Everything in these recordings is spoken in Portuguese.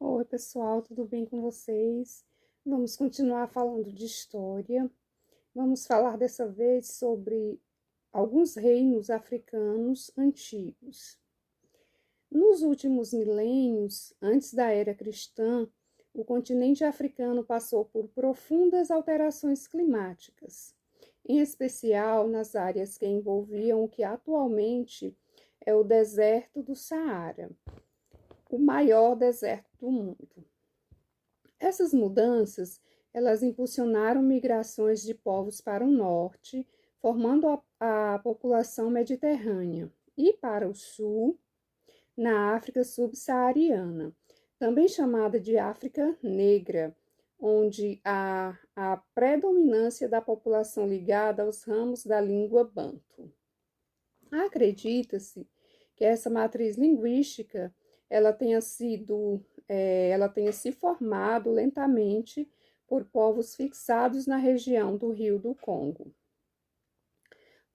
Oi, pessoal, tudo bem com vocês? Vamos continuar falando de história. Vamos falar dessa vez sobre alguns reinos africanos antigos. Nos últimos milênios, antes da era cristã, o continente africano passou por profundas alterações climáticas, em especial nas áreas que envolviam o que atualmente é o deserto do Saara, o maior deserto do mundo. Essas mudanças, elas impulsionaram migrações de povos para o norte, formando a população mediterrânea, e para o sul, na África subsaariana, também chamada de África Negra, onde há a predominância da população ligada aos ramos da língua banto. Acredita-se que essa matriz linguística ela tenha se formado lentamente por povos fixados na região do Rio do Congo.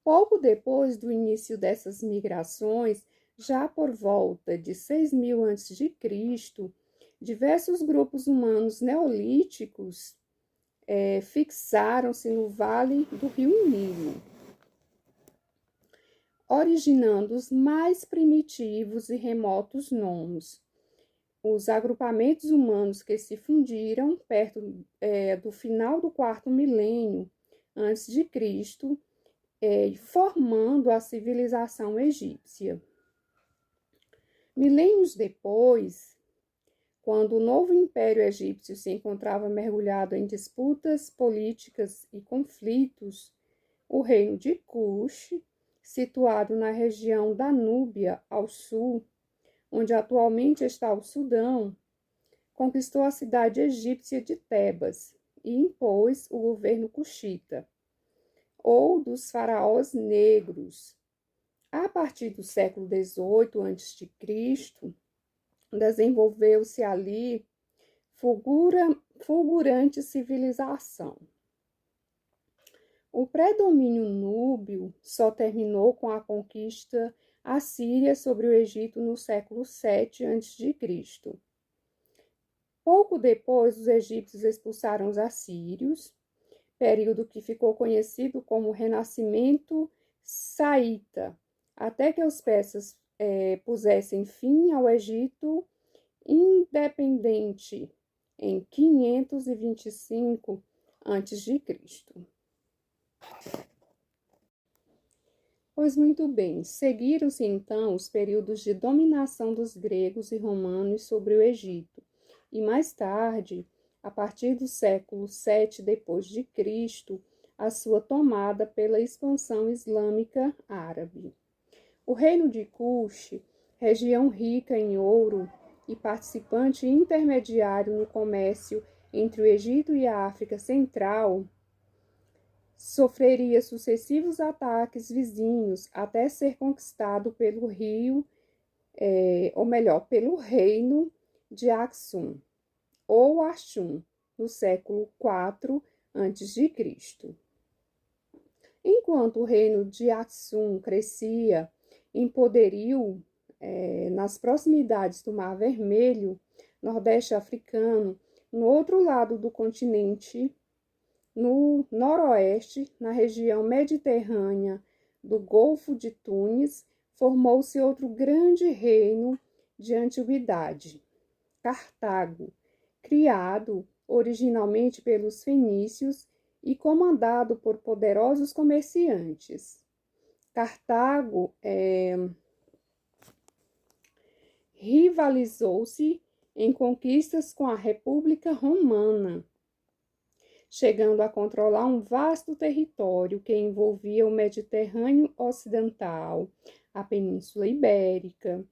Pouco depois do início dessas migrações, já por volta de 6.000 a.C., diversos grupos humanos neolíticos fixaram-se no vale do rio Nilo, originando os mais primitivos e remotos nomos. Os agrupamentos humanos que se fundiram perto do final do quarto milênio antes de Cristo, formando a civilização egípcia. Milênios depois, quando o novo império egípcio se encontrava mergulhado em disputas políticas e conflitos, o reino de Kush, situado na região da Núbia, ao sul, onde atualmente está o Sudão, conquistou a cidade egípcia de Tebas e impôs o governo cuxita, ou dos faraós negros. A partir do século XVIII a.C., desenvolveu-se ali fulgurante civilização. O predomínio núbio só terminou com a conquista assíria sobre o Egito no século VII a.C. Pouco depois, os egípcios expulsaram os assírios, período que ficou conhecido como Renascimento Saíta, até que os persas pusessem fim ao Egito independente em 525 a.C. Pois muito bem, seguiram-se então os períodos de dominação dos gregos e romanos sobre o Egito, e mais tarde, a partir do século VII depois de Cristo, a sua tomada pela expansão islâmica árabe. O reino de Kush, região rica em ouro e participante intermediário no comércio entre o Egito e a África Central, sofreria sucessivos ataques vizinhos até ser conquistado pelo pelo reino de Aksum, ou Axum, no século IV a.C. Enquanto o reino de Aksum crescia em poderio nas proximidades do Mar Vermelho, nordeste africano, no outro lado do continente, no noroeste, na região mediterrânea do Golfo de Túnez, formou-se outro grande reino de antiguidade, Cartago, criado originalmente pelos fenícios e comandado por poderosos comerciantes. Cartago rivalizou-se em conquistas com a República Romana, chegando a controlar um vasto território que envolvia o Mediterrâneo Ocidental, a Península Ibérica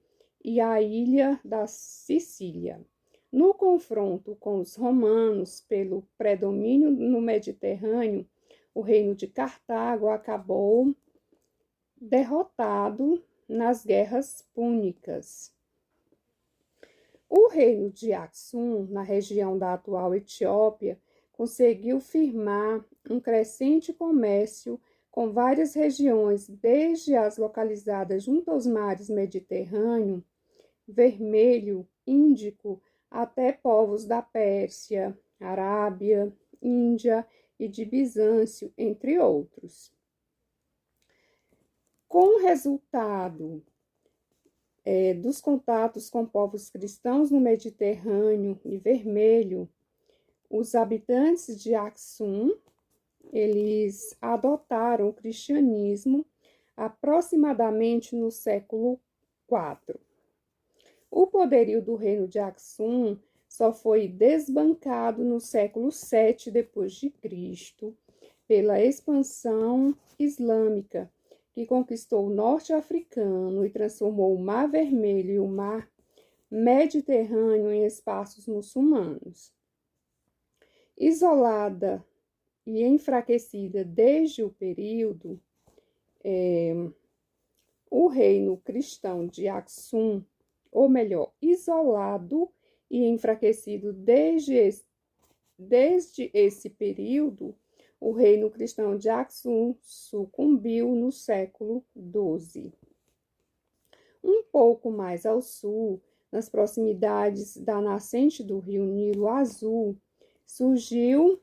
e a ilha da Sicília. No confronto com os romanos pelo predomínio no Mediterrâneo, o reino de Cartago acabou derrotado nas guerras púnicas. O reino de Aksum, na região da atual Etiópia, conseguiu firmar um crescente comércio com várias regiões, desde as localizadas junto aos mares Mediterrâneo, Vermelho, Índico, até povos da Pérsia, Arábia, Índia e de Bizâncio, entre outros. Com o resultado dos contatos com povos cristãos no Mediterrâneo e Vermelho, os habitantes de Aksum, eles adotaram o cristianismo aproximadamente no século IV. O poderio do reino de Aksum só foi desbancado no século VII d.C., pela expansão islâmica, que conquistou o norte africano e transformou o Mar Vermelho e o Mar Mediterrâneo em espaços muçulmanos. Isolada e enfraquecida desde o período, o reino cristão de Aksum, ou melhor, isolado e enfraquecido desde esse período, o reino cristão de Aksum sucumbiu no século XII. Um pouco mais ao sul, nas proximidades da nascente do rio Nilo Azul, surgiu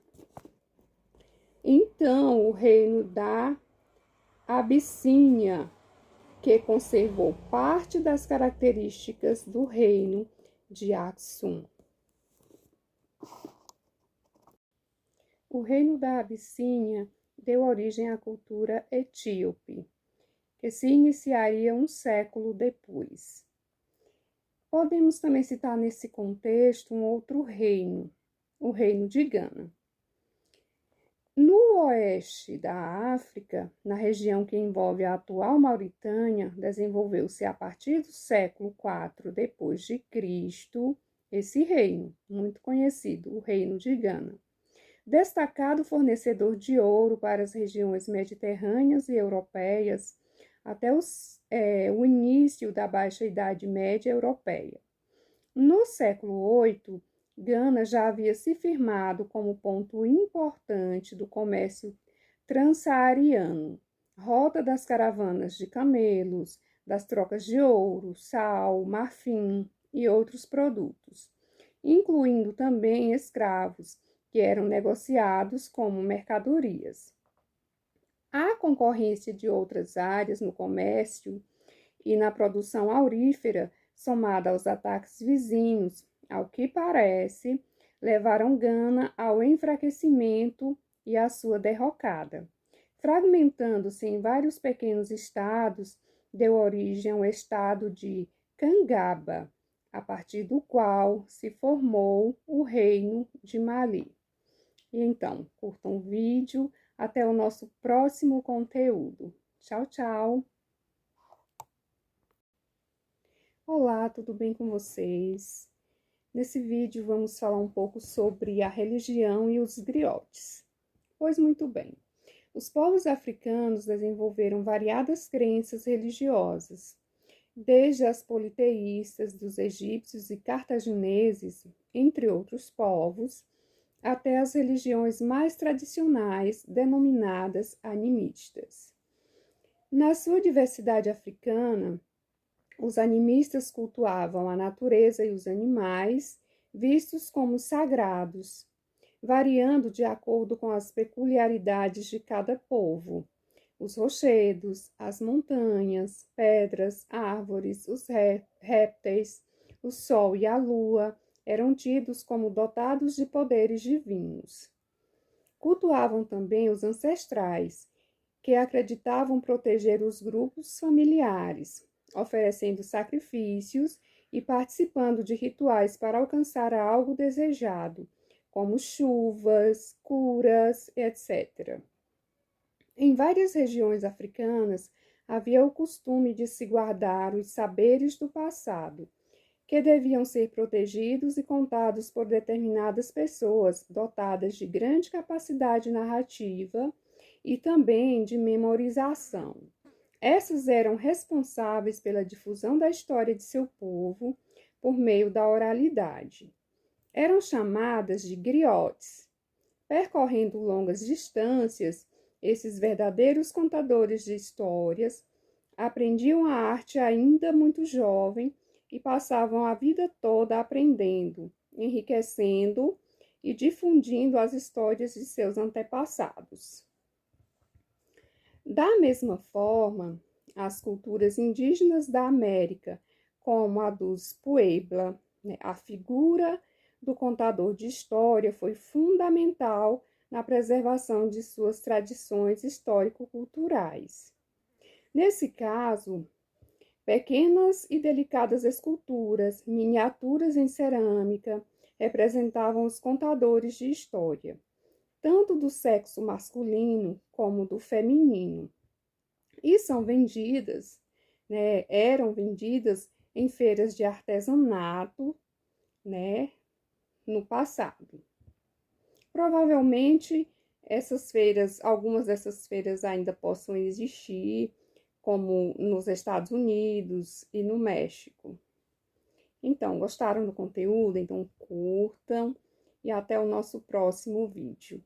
então o reino da Abissínia, que conservou parte das características do reino de Aksum. O reino da Abissínia deu origem à cultura etíope, que se iniciaria um século depois. Podemos também citar nesse contexto um outro reino, o reino de Gana. No oeste da África, na região que envolve a atual Mauritânia, desenvolveu-se a partir do século IV d.C. esse reino, muito conhecido, o reino de Gana. Destacado fornecedor de ouro para as regiões mediterrâneas e europeias, até o início da Baixa Idade Média Europeia. No século VIII, Gana já havia se firmado como ponto importante do comércio transsaariano, rota das caravanas de camelos, das trocas de ouro, sal, marfim e outros produtos, incluindo também escravos, que eram negociados como mercadorias. A concorrência de outras áreas no comércio e na produção aurífera, somada aos ataques vizinhos, ao que parece, levaram Gana ao enfraquecimento e à sua derrocada. Fragmentando-se em vários pequenos estados, deu origem ao estado de Kangaba, a partir do qual se formou o reino de Mali. E então, curtam o vídeo. Até o nosso próximo conteúdo. Tchau, tchau! Olá, tudo bem com vocês? Nesse vídeo vamos falar um pouco sobre a religião e os griotes. Pois muito bem, os povos africanos desenvolveram variadas crenças religiosas, desde as politeístas dos egípcios e cartagineses, entre outros povos, até as religiões mais tradicionais, denominadas animistas. Na sua diversidade africana, os animistas cultuavam a natureza e os animais, vistos como sagrados, variando de acordo com as peculiaridades de cada povo. Os rochedos, as montanhas, pedras, árvores, os répteis, o sol e a lua eram tidos como dotados de poderes divinos. Cultuavam também os ancestrais, que acreditavam proteger os grupos familiares, oferecendo sacrifícios e participando de rituais para alcançar algo desejado, como chuvas, curas, etc. Em várias regiões africanas, havia o costume de se guardar os saberes do passado, que deviam ser protegidos e contados por determinadas pessoas dotadas de grande capacidade narrativa e também de memorização. Essas eram responsáveis pela difusão da história de seu povo por meio da oralidade. Eram chamadas de griotes. Percorrendo longas distâncias, esses verdadeiros contadores de histórias aprendiam a arte ainda muito jovem e passavam a vida toda aprendendo, enriquecendo e difundindo as histórias de seus antepassados. Da mesma forma, as culturas indígenas da América, como a dos Puebla, né, a figura do contador de história foi fundamental na preservação de suas tradições histórico-culturais. Nesse caso, pequenas e delicadas esculturas, miniaturas em cerâmica, representavam os contadores de história, tanto do sexo masculino como do feminino, e são vendidas, né, eram vendidas em feiras de artesanato, né, no passado. Provavelmente essas feiras, algumas dessas feiras ainda possam existir, como nos Estados Unidos e no México. Então, gostaram do conteúdo? Então curtam e até o nosso próximo vídeo.